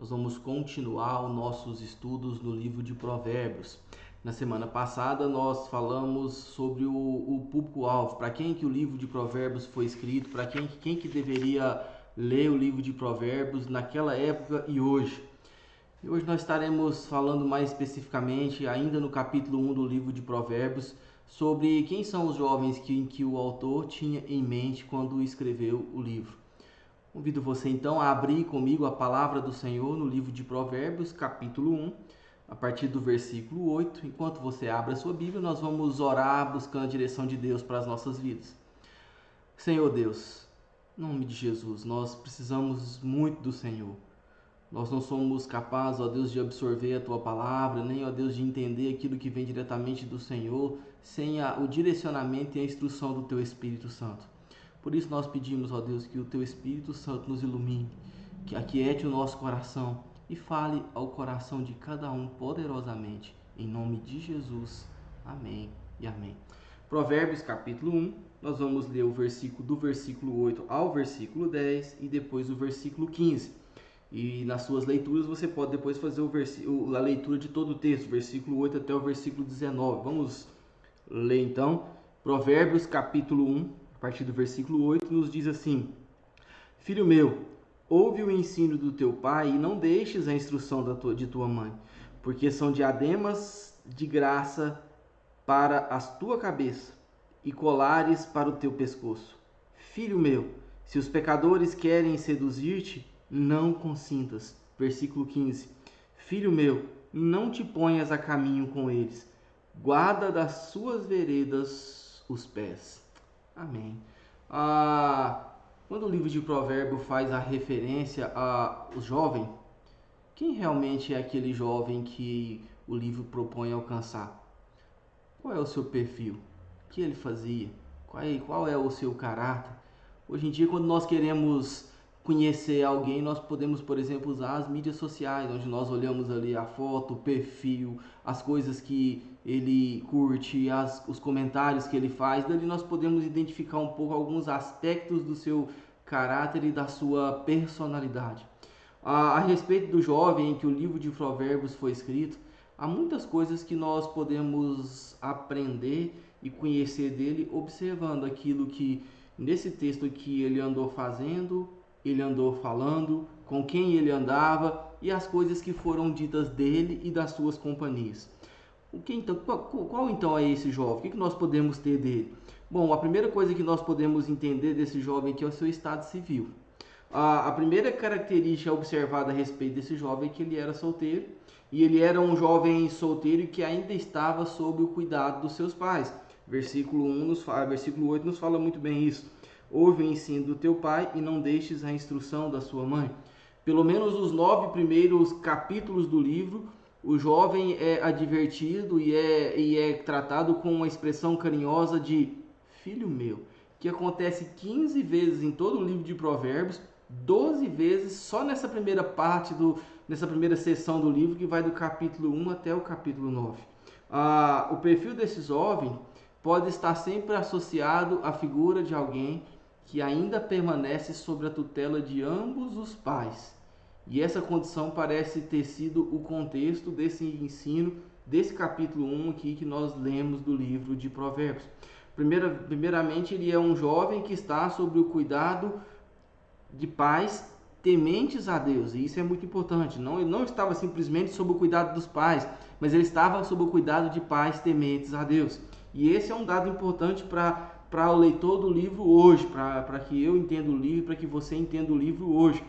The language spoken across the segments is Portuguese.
Nós vamos continuar os nossos estudos no livro de Provérbios. Na semana passada nós falamos sobre o público-alvo, para quem que o livro de Provérbios foi escrito, para quem que deveria ler o livro de Provérbios naquela época e hoje. E hoje nós estaremos falando mais especificamente, ainda no capítulo 1 do livro de Provérbios, sobre quem são os jovens que o autor tinha em mente quando escreveu o livro. Convido você então a abrir comigo a palavra do Senhor no livro de Provérbios, capítulo 1, a partir do versículo 8. Enquanto você abre a sua Bíblia, nós vamos orar buscando a direção de Deus para as nossas vidas. Senhor Deus, em nome de Jesus, nós precisamos muito do Senhor. Nós não somos capazes, ó Deus, de absorver a Tua palavra, nem, ó Deus, de entender aquilo que vem diretamente do Senhor, sem o direcionamento e a instrução do Teu Espírito Santo. Por isso nós pedimos, ó Deus, que o Teu Espírito Santo nos ilumine, que aquiete o nosso coração e fale ao coração de cada um poderosamente. Em nome de Jesus. Amém e amém. Provérbios capítulo 1, nós vamos ler do versículo 8 ao versículo 10 e depois o versículo 15. E nas suas leituras você pode depois fazer a leitura de todo o texto, versículo 8 até o versículo 19. Vamos ler então. Provérbios capítulo 1. A partir do versículo 8, nos diz assim: Filho meu, ouve o ensino do teu pai e não deixes a instrução de tua mãe, porque são diademas de graça para a tua cabeça e colares para o teu pescoço. Filho meu, se os pecadores querem seduzir-te, não consintas. Versículo 15. Filho meu, não te ponhas a caminho com eles, guarda das suas veredas os pés. Amém. Quando o livro de Provérbios faz a referência ao jovem, quem realmente é aquele jovem que o livro propõe alcançar? Qual é o seu perfil? O que ele fazia? Qual é o seu caráter? Hoje em dia, quando nós queremos conhecer alguém, nós podemos, por exemplo, usar as mídias sociais, onde nós olhamos ali a foto, o perfil, as coisas que ele curte, os comentários que ele faz. Dali nós podemos identificar um pouco alguns aspectos do seu caráter e da sua personalidade. A respeito do jovem em que o livro de Provérbios foi escrito, há muitas coisas que nós podemos aprender e conhecer dele observando aquilo que nesse texto aqui ele andou fazendo, ele andou falando, com quem ele andava e as coisas que foram ditas dele e das suas companhias. Qual então é esse jovem? O que nós podemos ter dele? Bom, a primeira coisa que nós podemos entender desse jovem aqui é o seu estado civil. A primeira característica observada a respeito desse jovem é que ele era solteiro, e ele era um jovem solteiro que ainda estava sob o cuidado dos seus pais. Versículo 8 nos fala muito bem isso. Ouve o ensino do teu pai e não deixes a instrução da sua mãe. Pelo menos os 9 primeiros capítulos do livro, o jovem é advertido e é tratado com uma expressão carinhosa de filho meu, que acontece 15 vezes em todo o livro de Provérbios, 12 vezes só nessa primeira nessa primeira seção do livro, que vai do capítulo 1 até o capítulo 9. O perfil desse jovem pode estar sempre associado à figura de alguém que ainda permanece sob a tutela de ambos os pais. E essa condição parece ter sido o contexto desse ensino, desse capítulo 1 aqui que nós lemos do livro de Provérbios. Primeiramente, ele é um jovem que está sob o cuidado de pais tementes a Deus, e isso é muito importante. Ele não estava simplesmente sob o cuidado dos pais, mas ele estava sob o cuidado de pais tementes a Deus. E esse é um dado importante para o leitor do livro hoje, para que eu entenda o livro, para que você entenda o livro hoje.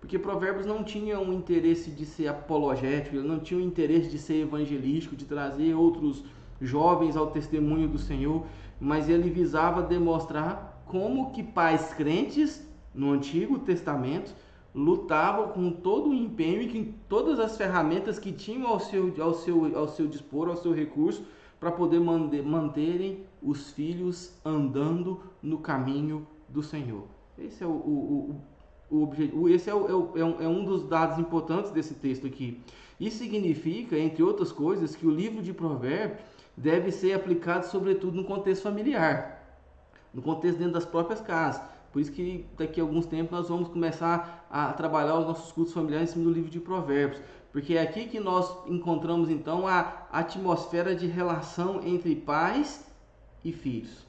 Porque Provérbios não tinha um interesse de ser apologético, ele não tinha um interesse de ser evangelístico, de trazer outros jovens ao testemunho do Senhor, mas ele visava demonstrar como que pais crentes no Antigo Testamento lutavam com todo o empenho e com todas as ferramentas que tinham ao seu dispor, ao seu recurso, para poder manterem os filhos andando no caminho do Senhor. Esse é um dos dados importantes desse texto aqui. Isso significa, entre outras coisas, que o livro de Provérbios deve ser aplicado sobretudo no contexto familiar, no contexto dentro das próprias casas. Por isso que daqui a alguns tempos nós vamos começar a trabalhar os nossos cultos familiares em cima do livro de Provérbios, porque é aqui que nós encontramos então a atmosfera de relação entre pais e filhos.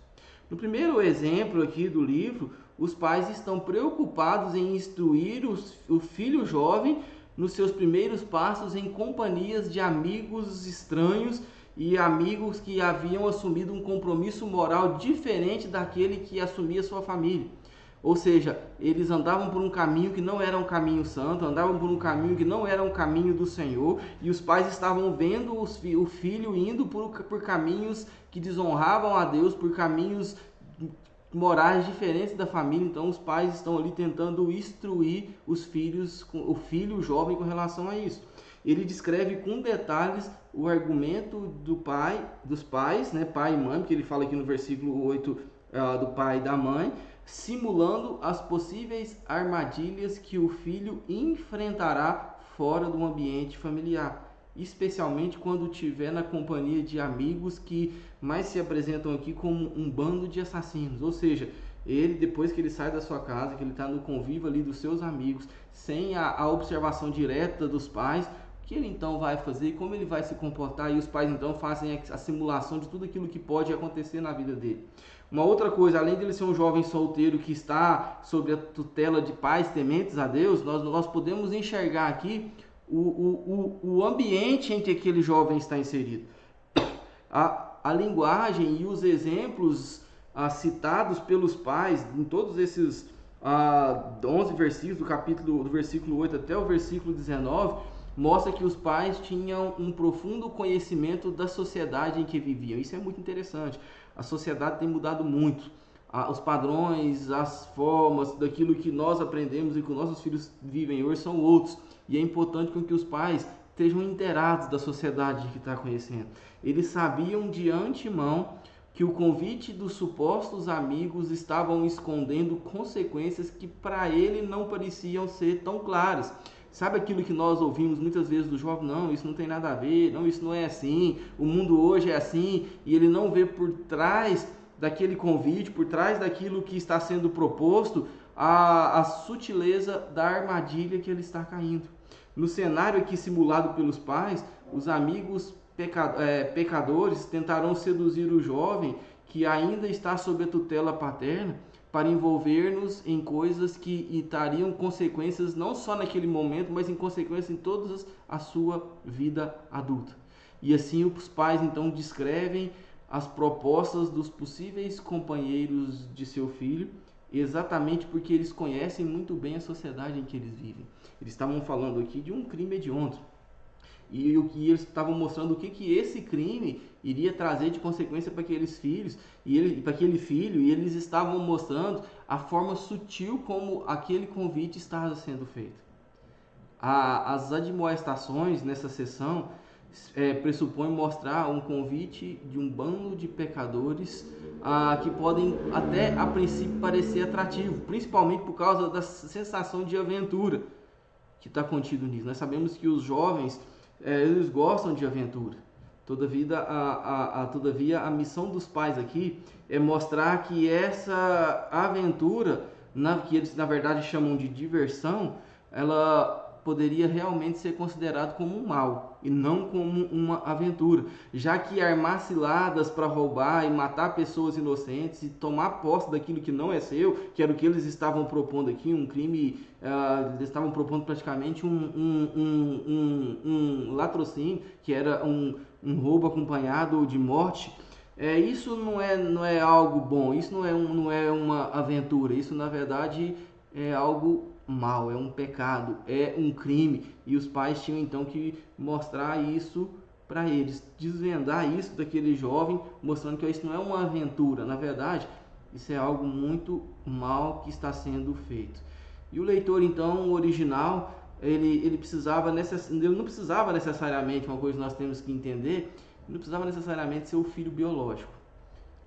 No primeiro exemplo aqui do livro, os pais estão preocupados em instruir o filho jovem nos seus primeiros passos em companhias de amigos estranhos e amigos que haviam assumido um compromisso moral diferente daquele que assumia sua família. Ou seja, eles andavam por um caminho que não era um caminho santo, andavam por um caminho que não era um caminho do Senhor, e os pais estavam vendo o filho indo por caminhos que desonravam a Deus, por caminhos morais diferentes da família. Então os pais estão ali tentando instruir os filhos, o filho jovem com relação a isso. Ele descreve com detalhes o argumento dos pais, né, pai e mãe, que ele fala aqui no versículo 8 do pai e da mãe, simulando as possíveis armadilhas que o filho enfrentará fora do ambiente familiar, especialmente quando estiver na companhia de amigos que mais se apresentam aqui como um bando de assassinos. Ou seja, ele, depois que ele sai da sua casa, que ele está no convívio ali dos seus amigos, sem a observação direta dos pais, o que ele então vai fazer, como ele vai se comportar, e os pais então fazem a simulação de tudo aquilo que pode acontecer na vida dele. Uma outra coisa, além de ele ser um jovem solteiro que está sob a tutela de pais tementes a Deus, nós podemos enxergar aqui o ambiente em que aquele jovem está inserido. A linguagem e os exemplos citados pelos pais em todos esses 11 versículos do versículo 8 até o versículo 19, mostra que os pais tinham um profundo conhecimento da sociedade em que viviam. Isso é muito interessante. A sociedade tem mudado muito. Os padrões, as formas daquilo que nós aprendemos e que os nossos filhos vivem hoje são outros. E é importante que os pais estejam inteirados da sociedade que está conhecendo. Eles sabiam de antemão que o convite dos supostos amigos estavam escondendo consequências que para ele não pareciam ser tão claras. Sabe aquilo que nós ouvimos muitas vezes do jovem? Não, isso não tem nada a ver, não, isso não é assim, o mundo hoje é assim, e ele não vê por trás daquele convite, por trás daquilo que está sendo proposto, a sutileza da armadilha que ele está caindo. No cenário aqui simulado pelos pais, os amigos pecadores tentarão seduzir o jovem que ainda está sob a tutela paterna para envolver-nos em coisas que trariam consequências não só naquele momento, mas em consequências em toda a sua vida adulta. E assim os pais então descrevem as propostas dos possíveis companheiros de seu filho, exatamente porque eles conhecem muito bem a sociedade em que eles vivem. Eles estavam falando aqui de um crime hediondo. E eles estavam mostrando o que esse crime iria trazer de consequência para aqueles filhos para aquele filho, e eles estavam mostrando a forma sutil como aquele convite estava sendo feito. As admoestações nessa sessão pressupõem mostrar um convite de um bando de pecadores que podem até a princípio parecer atrativo, principalmente por causa da sensação de aventura que está contido nisso. Nós sabemos que os jovens eles gostam de aventura. Todavia, a missão dos pais aqui é mostrar que essa aventura, que eles na verdade chamam de diversão, ela poderia realmente ser considerado como um mal e não como uma aventura, já que armar ciladas para roubar e matar pessoas inocentes e tomar posse daquilo que não é seu, que era o que eles estavam propondo aqui, um crime, eles estavam propondo praticamente um latrocínio, que era um roubo acompanhado de morte. Isso não é algo bom, isso não é uma aventura, isso na verdade é algo mal, é um pecado, é um crime, e os pais tinham então que mostrar isso para eles, desvendar isso daquele jovem, mostrando que isso não é uma aventura, na verdade isso é algo muito mal que está sendo feito. E o leitor então, o original, ele não precisava necessariamente, uma coisa que nós temos que entender, não precisava necessariamente ser o filho biológico.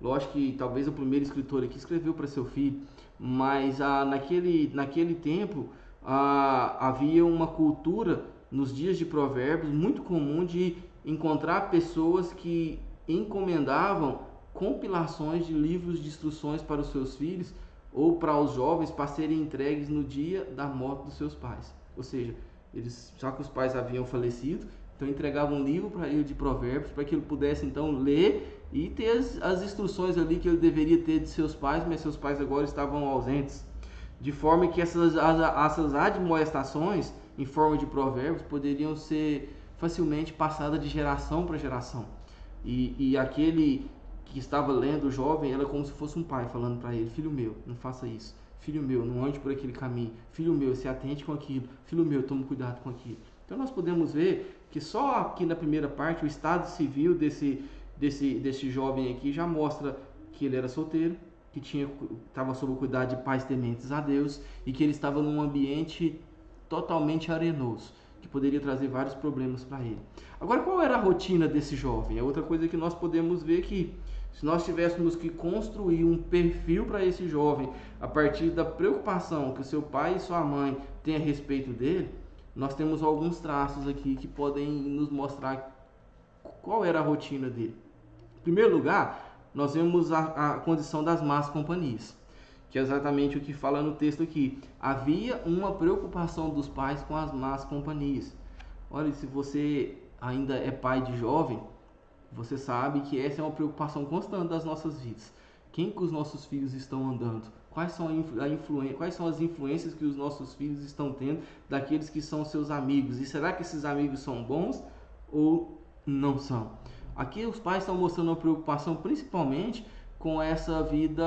Lógico que talvez o primeiro escritor aqui escreveu para seu filho, mas naquele tempo havia uma cultura nos dias de Provérbios muito comum de encontrar pessoas que encomendavam compilações de livros de instruções para os seus filhos ou para os jovens para serem entregues no dia da morte dos seus pais. Ou seja, eles, já que os pais haviam falecido, então entregavam um livro para ele de provérbios, para que ele pudesse então ler e ter as instruções ali que ele deveria ter de seus pais, mas seus pais agora estavam ausentes. De forma que essas admoestações em forma de provérbios poderiam ser facilmente passadas de geração para geração. E aquele que estava lendo, o jovem, era como se fosse um pai falando para ele: filho meu, não faça isso. Filho meu, não ande por aquele caminho. Filho meu, se atente com aquilo. Filho meu, tome cuidado com aquilo. Então nós podemos ver que só aqui na primeira parte o estado civil desse jovem aqui já mostra que ele era solteiro, que estava sob o cuidado de pais tementes a Deus e que ele estava num ambiente totalmente arenoso, que poderia trazer vários problemas para ele. Agora, qual era a rotina desse jovem? É outra coisa que nós podemos ver aqui. Se nós tivéssemos que construir um perfil para esse jovem a partir da preocupação que o seu pai e sua mãe têm a respeito dele, nós temos alguns traços aqui que podem nos mostrar qual era a rotina dele. Em primeiro lugar, nós vemos a condição das más companhias, que é exatamente o que fala no texto aqui. Havia uma preocupação dos pais com as más companhias. Olha, se você ainda é pai de jovem, você sabe que essa é uma preocupação constante das nossas vidas. Quem que os nossos filhos estão andando? Quais são as influências que os nossos filhos estão tendo daqueles que são seus amigos? E será que esses amigos são bons ou não são? Aqui os pais estão mostrando uma preocupação principalmente com essa vida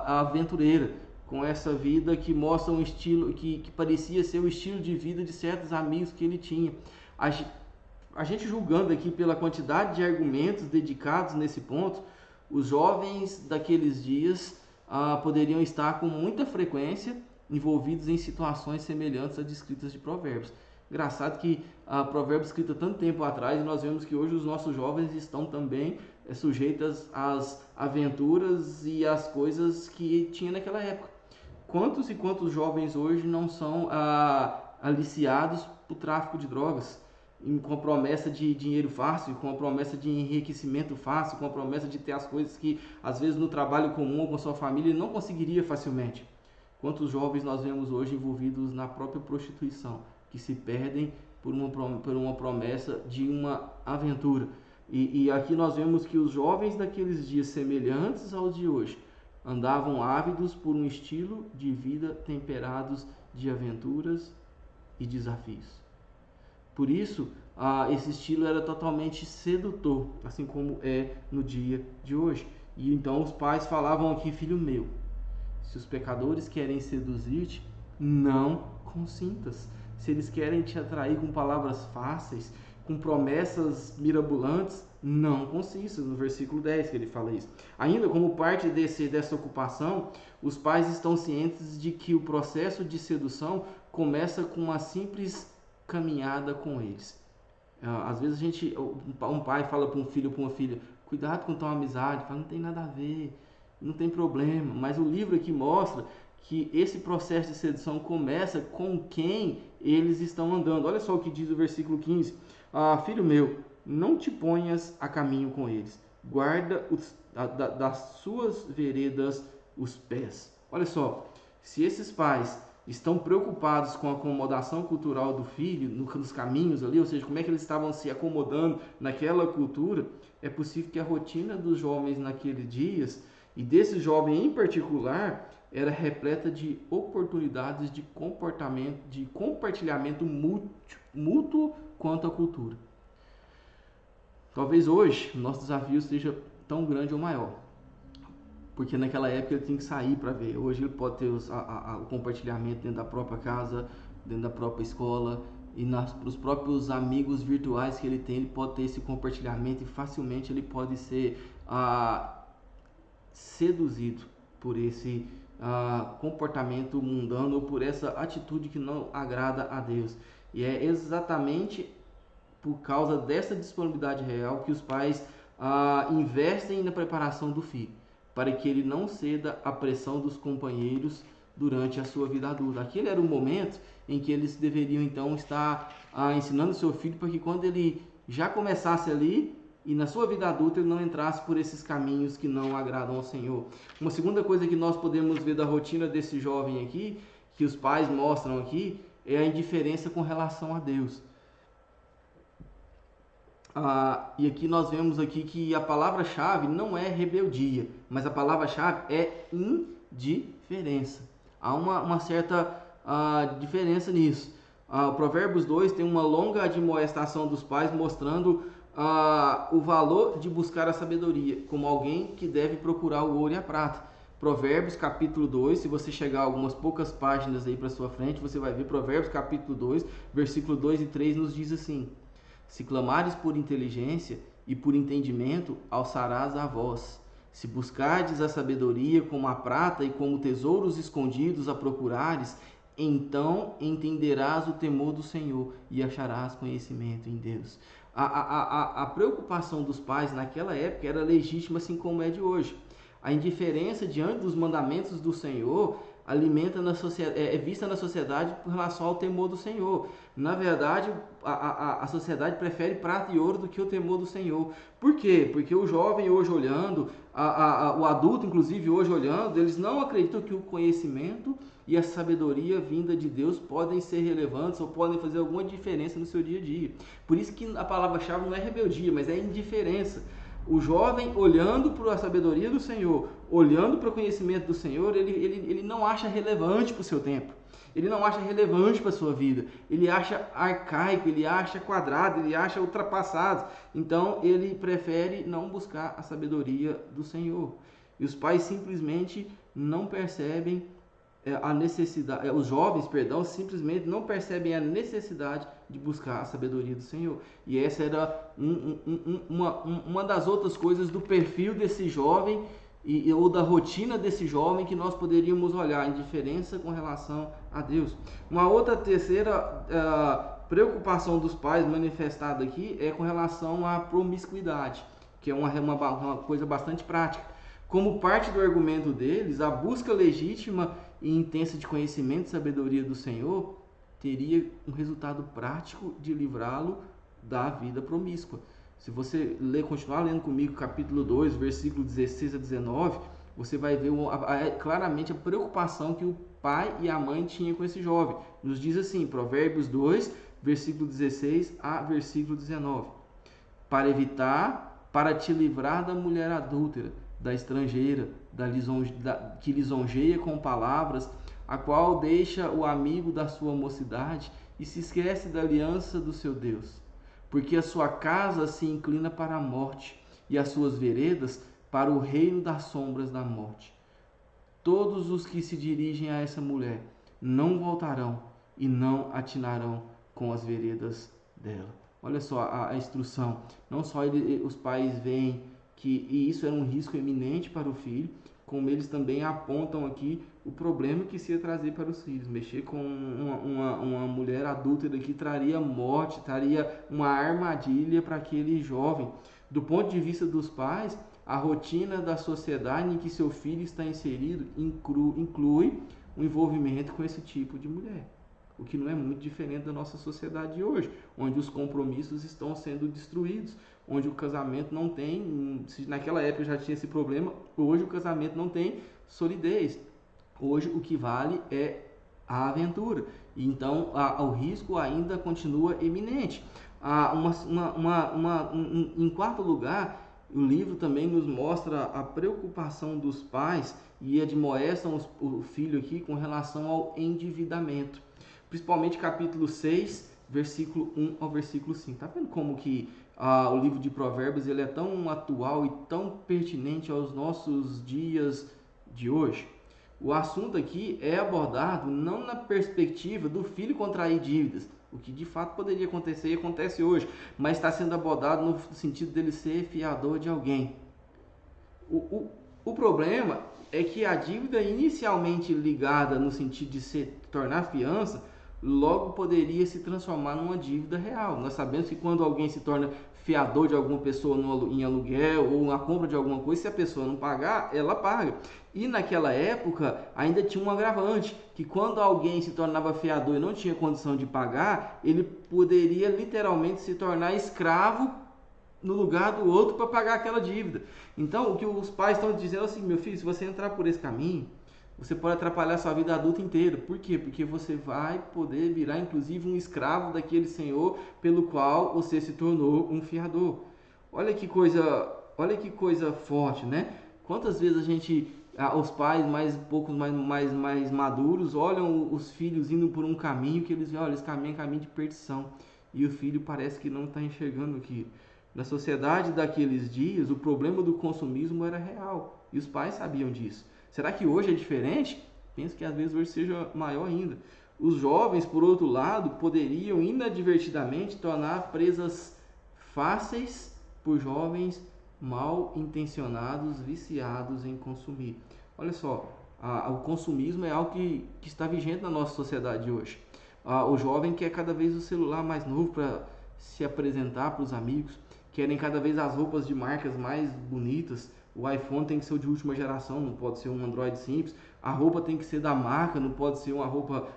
aventureira, com essa vida que mostra um estilo que parecia ser o estilo de vida de certos amigos que ele tinha. A gente julgando aqui pela quantidade de argumentos dedicados nesse ponto, os jovens daqueles dias poderiam estar com muita frequência envolvidos em situações semelhantes às descritas de Provérbios. Engraçado que Provérbios escrito tanto tempo atrás, e nós vemos que hoje os nossos jovens estão também sujeitos às aventuras e às coisas que tinha naquela época. Quantos e quantos jovens hoje não são aliciados por tráfico de drogas, com a promessa de dinheiro fácil, com a promessa de enriquecimento fácil, com a promessa de ter as coisas que às vezes no trabalho comum ou com a sua família ele não conseguiria facilmente. Quantos jovens nós vemos hoje envolvidos na própria prostituição, que se perdem por uma promessa de uma aventura. E aqui nós vemos que os jovens daqueles dias, semelhantes aos de hoje, andavam ávidos por um estilo de vida temperados de aventuras e desafios. Por isso, esse estilo era totalmente sedutor, assim como é no dia de hoje. E então os pais falavam aqui: filho meu, se os pecadores querem seduzir-te, não consintas. Se eles querem te atrair com palavras fáceis, com promessas mirabolantes, não consintas. No versículo 10 que ele fala isso. Ainda como parte dessa ocupação, os pais estão cientes de que o processo de sedução começa com uma simples caminhada com eles. Às vezes um pai fala para um filho ou para uma filha: cuidado com tua amizade. Fala: não tem nada a ver, não tem problema. Mas o livro aqui mostra que esse processo de sedução começa com quem eles estão andando. Olha só o que diz o versículo 15: filho meu, não te ponhas a caminho com eles, guarda das suas veredas os pés. Olha só, se esses pais estão preocupados com a acomodação cultural do filho, nos caminhos ali, ou seja, como é que eles estavam se acomodando naquela cultura, é possível que a rotina dos jovens naqueles dias, e desse jovem em particular, era repleta de oportunidades de compartilhamento mútuo quanto à cultura. Talvez hoje o nosso desafio seja tão grande ou maior, porque naquela época ele tinha que sair para ver. Hoje ele pode ter o compartilhamento dentro da própria casa, dentro da própria escola, e nos próprios amigos virtuais que ele tem, ele pode ter esse compartilhamento e facilmente ele pode ser seduzido por esse comportamento mundano ou por essa atitude que não agrada a Deus. E é exatamente por causa dessa disponibilidade real que os pais investem na preparação do filho, para que ele não ceda à pressão dos companheiros durante a sua vida adulta. Aquele era o momento em que eles deveriam então estar ensinando o seu filho para que quando ele já começasse ali e na sua vida adulta ele não entrasse por esses caminhos que não agradam ao Senhor. Uma segunda coisa que nós podemos ver da rotina desse jovem aqui, que os pais mostram aqui, é a indiferença com relação a Deus. E aqui nós vemos aqui que a palavra-chave não é rebeldia, mas a palavra-chave é indiferença. Há uma certa diferença nisso. O Provérbios 2 tem uma longa admoestação dos pais mostrando o valor de buscar a sabedoria, como alguém que deve procurar o ouro e a prata. Provérbios capítulo 2, se você chegar algumas poucas páginas aí para sua frente, você vai ver Provérbios capítulo 2, versículo 2 e 3 nos diz assim: se clamares por inteligência e por entendimento, alçarás a voz. Se buscardes a sabedoria como a prata e como tesouros escondidos a procurares, então entenderás o temor do Senhor e acharás conhecimento em Deus. A preocupação dos pais naquela época era legítima, assim como é de hoje. A indiferença diante dos mandamentos do Senhor é vista na sociedade com relação ao temor do Senhor. Na verdade, a sociedade prefere prata e ouro do que o temor do Senhor. Por quê? Porque o jovem hoje olhando, o adulto inclusive hoje olhando, eles não acreditam que o conhecimento e a sabedoria vinda de Deus podem ser relevantes ou podem fazer alguma diferença no seu dia a dia. Por isso que a palavra-chave não é rebeldia, mas é indiferença. O jovem olhando para a sabedoria do Senhor, olhando para o conhecimento do Senhor, ele não acha relevante para o seu tempo. Ele não acha relevante para a sua vida. Ele acha arcaico, ele acha quadrado, ele acha ultrapassado. Então ele prefere não buscar a sabedoria do Senhor. E os pais simplesmente não percebem a necessidade, os jovens, simplesmente não percebem a necessidade de buscar a sabedoria do Senhor. E essa era uma das outras coisas do perfil desse jovem ou da rotina desse jovem que nós poderíamos olhar, a indiferença com relação a Deus. Uma outra terceira preocupação dos pais manifestada aqui é com relação à promiscuidade, que é uma coisa bastante prática. Como parte do argumento deles, a busca legítima e intensa de conhecimento e sabedoria do Senhor teria um resultado prático de livrá-lo da vida promíscua. Se você continuar lendo comigo capítulo 2, versículo 16 a 19, você vai ver claramente a preocupação que o pai e a mãe tinham com esse jovem. Nos diz assim, Provérbios 2, versículo 16 a versículo 19: para te livrar da mulher adúltera, da estrangeira, que lisonjeia com palavras, a qual deixa o amigo da sua mocidade e se esquece da aliança do seu Deus. Porque a sua casa se inclina para a morte e as suas veredas para o reino das sombras da morte. Todos os que se dirigem a essa mulher não voltarão e não atinarão com as veredas dela. Olha só a instrução. Não só os pais veem que isso era um risco eminente para o filho, como eles também apontam aqui o problema que se ia trazer para os filhos. Mexer com uma mulher adúltera que traria morte, traria uma armadilha para aquele jovem. Do ponto de vista dos pais, a rotina da sociedade em que seu filho está inserido inclui um envolvimento com esse tipo de mulher. O que não é muito diferente da nossa sociedade de hoje, onde os compromissos estão sendo destruídos, onde o casamento não tem, se naquela época já tinha esse problema, hoje o casamento não tem solidez. Hoje o que vale é a aventura. Então o risco ainda continua eminente. Em quarto lugar, o livro também nos mostra a preocupação dos pais e admoestam o filho aqui com relação ao endividamento. Principalmente capítulo 6, versículo 1 ao versículo 5. Tá vendo como que o livro de Provérbios ele é tão atual e tão pertinente aos nossos dias de hoje? O assunto aqui é abordado não na perspectiva do filho contrair dívidas, o que de fato poderia acontecer e acontece hoje, mas está sendo abordado no sentido dele ser fiador de alguém. O problema é que a dívida inicialmente ligada no sentido de se tornar fiança, logo poderia se transformar numa dívida real. Nós sabemos que quando alguém se torna fiador de alguma pessoa em aluguel ou na compra de alguma coisa, se a pessoa não pagar, ela paga. E naquela época ainda tinha um agravante, que quando alguém se tornava fiador e não tinha condição de pagar, ele poderia literalmente se tornar escravo no lugar do outro para pagar aquela dívida. Então, o que os pais estão dizendo é assim, meu filho, se você entrar por esse caminho, você pode atrapalhar a sua vida adulta inteira. Por quê? Porque você vai poder virar, inclusive, um escravo daquele senhor pelo qual você se tornou um fiador. Olha que coisa forte, né? Quantas vezes a gente, os pais mais poucos mais maduros, olham os filhos indo por um caminho que eles veem, olha, esse caminho é caminho de perdição. E o filho parece que não está enxergando aquilo. Na sociedade daqueles dias, o problema do consumismo era real. E os pais sabiam disso. Será que hoje é diferente? Penso que às vezes hoje seja maior ainda. Os jovens, por outro lado, poderiam inadvertidamente tornar presas fáceis por jovens mal intencionados, viciados em consumir. Olha só, o consumismo é algo que está vigente na nossa sociedade hoje. O jovem quer cada vez o celular mais novo para se apresentar para os amigos, querem cada vez as roupas de marcas mais bonitas. O iPhone tem que ser o de última geração, não pode ser um Android simples. A roupa tem que ser da marca, não pode ser uma roupa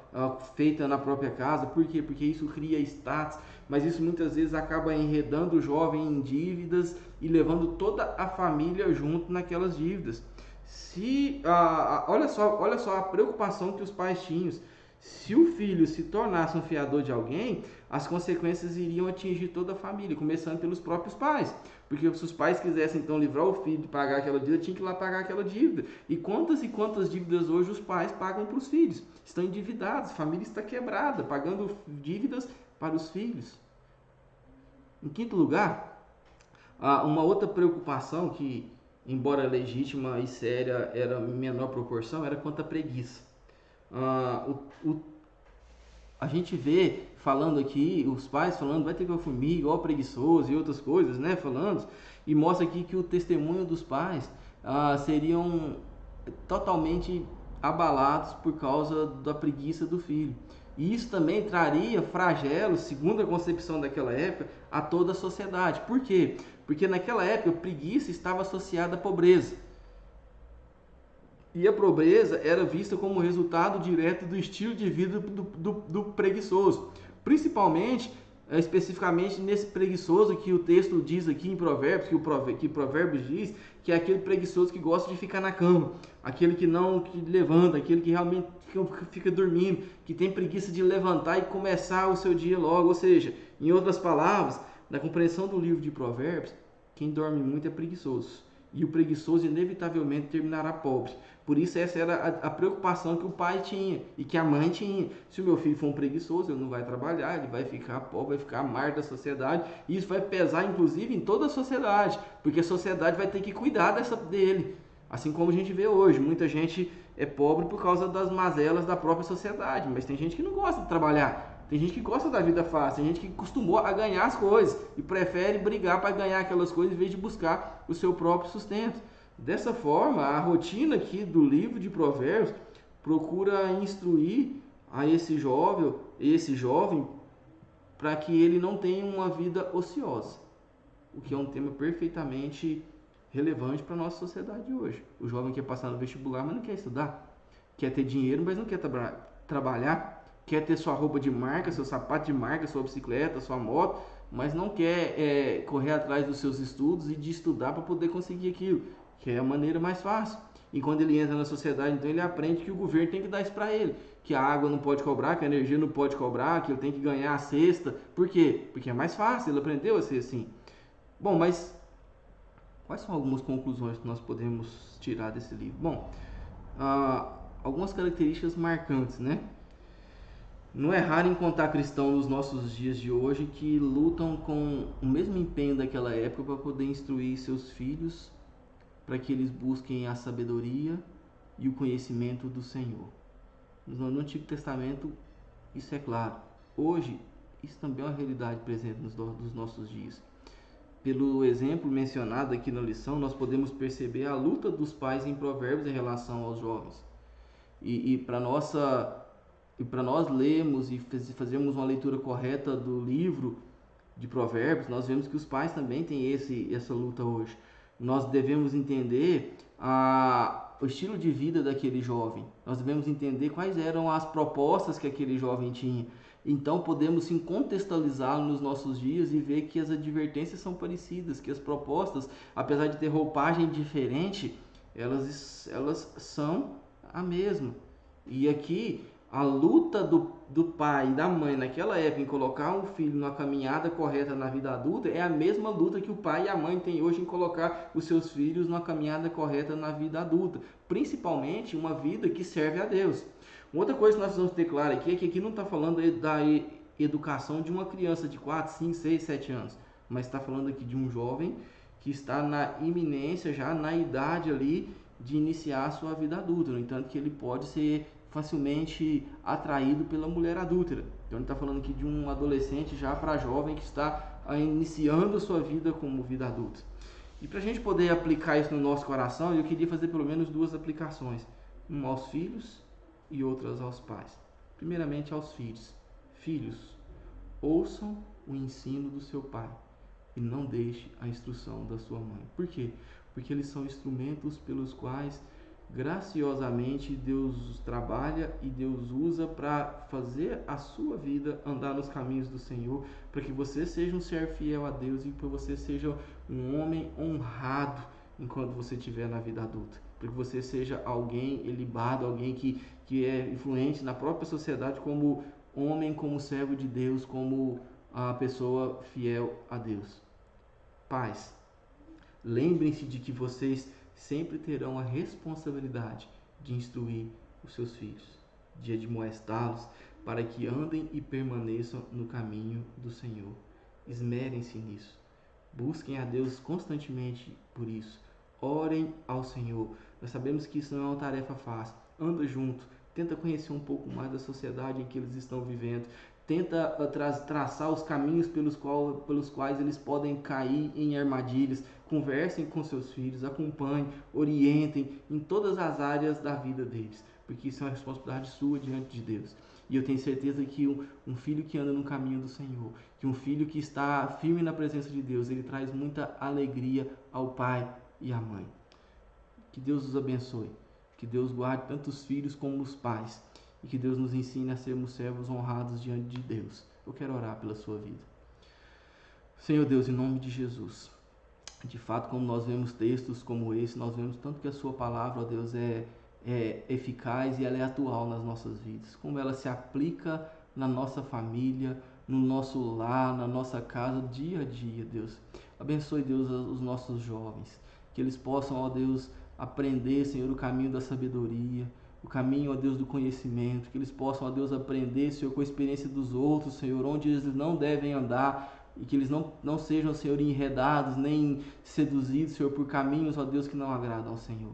feita na própria casa. Por quê? Porque isso cria status, mas isso muitas vezes acaba enredando o jovem em dívidas e levando toda a família junto naquelas dívidas. Olha só a preocupação que os pais tinham. Se o filho se tornasse um fiador de alguém, as consequências iriam atingir toda a família, começando pelos próprios pais. Porque se os pais quisessem então livrar o filho de pagar aquela dívida, tinha que ir lá pagar aquela dívida. E quantas dívidas hoje os pais pagam para os filhos? Estão endividados, a família está quebrada, pagando dívidas para os filhos. Em quinto lugar, uma outra preocupação que, embora legítima e séria, era em menor proporção, era quanto à preguiça. A gente vê falando aqui, os pais falando, vai ter que formiga, ó preguiçoso e outras coisas, né, falando, e mostra aqui que o testemunho dos pais seriam totalmente abalados por causa da preguiça do filho. E isso também traria flagelos, segundo a concepção daquela época, a toda a sociedade. Por quê? Porque naquela época a preguiça estava associada à pobreza. E a pobreza era vista como resultado direto do estilo de vida do preguiçoso. Principalmente, especificamente nesse preguiçoso que o texto diz aqui em Provérbios, que Provérbios diz, que é aquele preguiçoso que gosta de ficar na cama, aquele que levanta, aquele que realmente fica dormindo, que tem preguiça de levantar e começar o seu dia logo. Ou seja, em outras palavras, na compreensão do livro de Provérbios, quem dorme muito é preguiçoso. E o preguiçoso inevitavelmente terminará pobre. Por isso essa era a preocupação que o pai tinha e que a mãe tinha. Se o meu filho for um preguiçoso, ele não vai trabalhar, ele vai ficar pobre, vai ficar à margem da sociedade. E isso vai pesar inclusive em toda a sociedade, porque a sociedade vai ter que cuidar dele. Assim como a gente vê hoje, muita gente é pobre por causa das mazelas da própria sociedade, mas tem gente que não gosta de trabalhar. Tem gente que gosta da vida fácil, tem gente que costumou a ganhar as coisas e prefere brigar para ganhar aquelas coisas em vez de buscar o seu próprio sustento. Dessa forma, a rotina aqui do livro de Provérbios procura instruir a esse jovem para que ele não tenha uma vida ociosa, o que é um tema perfeitamente relevante para a nossa sociedade hoje. O jovem quer passar no vestibular, mas não quer estudar, quer ter dinheiro, mas não quer trabalhar, quer ter sua roupa de marca, seu sapato de marca, sua bicicleta, sua moto, mas não quer correr atrás dos seus estudos e de estudar para poder conseguir aquilo, que é a maneira mais fácil. E quando ele entra na sociedade, então ele aprende que o governo tem que dar isso para ele, que a água não pode cobrar, que a energia não pode cobrar, que ele tem que ganhar a cesta. Por quê? Porque é mais fácil, ele aprendeu a ser assim. Bom, mas quais são algumas conclusões que nós podemos tirar desse livro? Bom, algumas características marcantes, né? Não é raro encontrar cristãos nos nossos dias de hoje que lutam com o mesmo empenho daquela época para poder instruir seus filhos, para que eles busquem a sabedoria e o conhecimento do Senhor. No Antigo Testamento, isso é claro. Hoje, isso também é uma realidade presente nos nossos dias. Pelo exemplo mencionado aqui na lição, nós podemos perceber a luta dos pais em Provérbios em relação aos jovens. E para nós lermos e fazermos uma leitura correta do livro de Provérbios, nós vemos que os pais também têm essa luta hoje. Nós devemos entender o estilo de vida daquele jovem. Nós devemos entender quais eram as propostas que aquele jovem tinha. Então podemos sim contextualizá-lo nos nossos dias e ver que as advertências são parecidas, que as propostas, apesar de ter roupagem diferente, elas são a mesma. E aqui a luta do pai e da mãe naquela época em colocar um filho numa caminhada correta na vida adulta é a mesma luta que o pai e a mãe têm hoje em colocar os seus filhos numa caminhada correta na vida adulta, principalmente uma vida que serve a Deus. Outra coisa que nós precisamos ter claro aqui é que aqui não está falando da educação de uma criança de 4, 5, 6, 7 anos, mas está falando aqui de um jovem que está na iminência, já na idade ali de iniciar a sua vida adulta. No entanto, que ele pode ser facilmente atraído pela mulher adúltera. Então, ele está falando aqui de um adolescente já para jovem que está iniciando a sua vida como vida adulta. E para a gente poder aplicar isso no nosso coração, eu queria fazer pelo menos duas aplicações. Uma aos filhos e outras aos pais. Primeiramente aos filhos. Filhos, ouçam o ensino do seu pai e não deixe a instrução da sua mãe. Por quê? Porque eles são instrumentos pelos quais graciosamente Deus trabalha e Deus usa para fazer a sua vida andar nos caminhos do Senhor, para que você seja um ser fiel a Deus e para que você seja um homem honrado enquanto você estiver na vida adulta, para que você seja alguém ilibado, alguém que é influente na própria sociedade como homem, como servo de Deus, como a pessoa fiel a Deus. Pais, lembrem-se de que vocês sempre terão a responsabilidade de instruir os seus filhos, de admoestá-los para que andem e permaneçam no caminho do Senhor. Esmerem-se nisso. Busquem a Deus constantemente por isso. Orem ao Senhor. Nós sabemos que isso não é uma tarefa fácil. Anda junto. Tenta conhecer um pouco mais da sociedade em que eles estão vivendo. Tenta traçar os caminhos pelos quais eles podem cair em armadilhas. Conversem com seus filhos, acompanhem, orientem em todas as áreas da vida deles, porque isso é uma responsabilidade sua diante de Deus. E eu tenho certeza que um filho que anda no caminho do Senhor, que um filho que está firme na presença de Deus, ele traz muita alegria ao pai e à mãe. Que Deus os abençoe, que Deus guarde tanto os filhos como os pais, e que Deus nos ensine a sermos servos honrados diante de Deus. Eu quero orar pela sua vida. Senhor Deus, em nome de Jesus, de fato, como nós vemos textos como esse, nós vemos tanto que a sua palavra, ó Deus, é eficaz e ela é atual nas nossas vidas, como ela se aplica na nossa família, no nosso lar, na nossa casa, dia a dia, Deus. Abençoe, Deus, os nossos jovens, que eles possam, ó Deus, aprender, Senhor, o caminho da sabedoria, o caminho, ó Deus, do conhecimento, que eles possam, ó Deus, aprender, Senhor, com a experiência dos outros, Senhor, onde eles não devem andar, e que eles não sejam, Senhor, enredados, nem seduzidos, Senhor, por caminhos, ó Deus, que não agradam ao Senhor.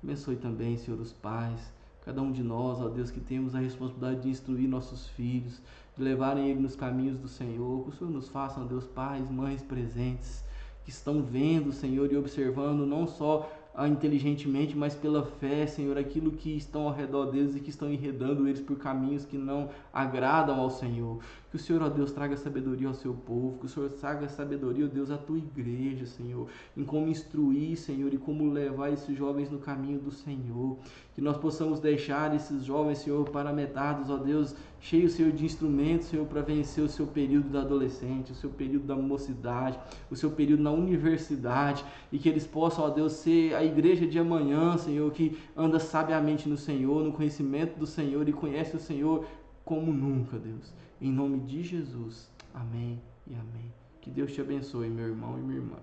Abençoe também, Senhor, os pais, cada um de nós, ó Deus, que temos a responsabilidade de instruir nossos filhos, de levarem eles nos caminhos do Senhor. Que o Senhor nos faça, ó Deus, pais, mães presentes, que estão vendo, Senhor, e observando não só inteligentemente, mas pela fé, Senhor, aquilo que estão ao redor deles e que estão enredando eles por caminhos que não agradam ao Senhor. Que o Senhor, ó Deus, traga sabedoria ao seu povo, que o Senhor traga sabedoria, ó Deus, à tua igreja, Senhor, em como instruir, Senhor, e como levar esses jovens no caminho do Senhor. Que nós possamos deixar esses jovens, Senhor, paramentados, ó Deus, cheios, Senhor, de instrumentos, Senhor, para vencer o seu período da adolescente, o seu período da mocidade, o seu período na universidade, e que eles possam, ó Deus, ser a igreja de amanhã, Senhor, que anda sabiamente no Senhor, no conhecimento do Senhor e conhece o Senhor como nunca, Deus. Em nome de Jesus. Amém e amém. Que Deus te abençoe, meu irmão e minha irmã.